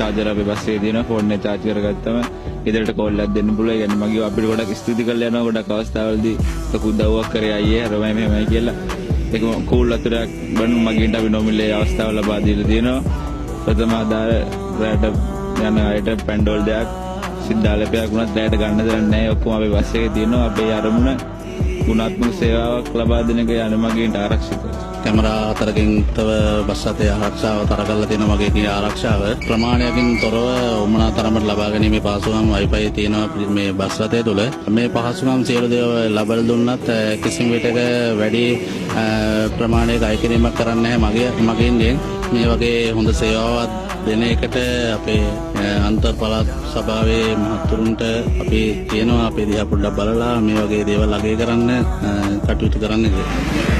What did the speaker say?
Charger අපේ bus එකේ තියෙනවා. ෆෝන් එක චාර්ජ් කරගත්තම ගෙදරට කෝල් එකක් දෙන්න පුළුවන්. يعني මගේ අපිට ගොඩක් ස්තුති කරලා යනවා. ගොඩක් අවස්ථාවලදී ලොකු උදව්වක් කරේ අයියේ අරමයි මෙහෙමයි කියලා. ඒක කූල් වතුරක් බන් මගින්ට අපි නොමිලේ අවස්ථාව ලබා දීලා තියෙනවා. ප්‍රථම ආදාර රැට යන අයට පැන්ඩෝල් දෙයක් සිද්ධාලපයක් වුණත් රැට ගන්න දෙන්නේ නැහැ. ඔක්කොම අපේ බස් එකේ තියෙනවා. අපේ අරමුණ ගුණාත්මක සේවාවක් ලබා දෙන එක යන මගින්ට ආරක්ෂිතයි. කැමරා අතරකින් තව බස් රථයේ ආරක්ෂාව තර කරලා තියෙන වගේ ආරක්ෂාව ප්‍රමාණයකින් තොරව උමනා තරමට ලබා ගැනීමේ පහසුකම් Wi-Fi තියෙනවා මේ බස් රථය තුළ. මේ පහසුකම් සියලු දේවල් ලබා දුන්නත් කිසිම විටක වැඩි ප්‍රමාණයක අය කිරීමක් කරන්නේ නැහැ මගින්ගෙන්. මේ වගේ හොඳ සේවාවක් දෙන එකට අපේ අන්තර් පළාත් සභාවේ මහතුරුන්ට අපි කියනවා අපේ දිහා පොඩ්ඩක් බලලා මේ වගේ දේවල් අගය කරන්න කටයුතු කරන්න කියලා.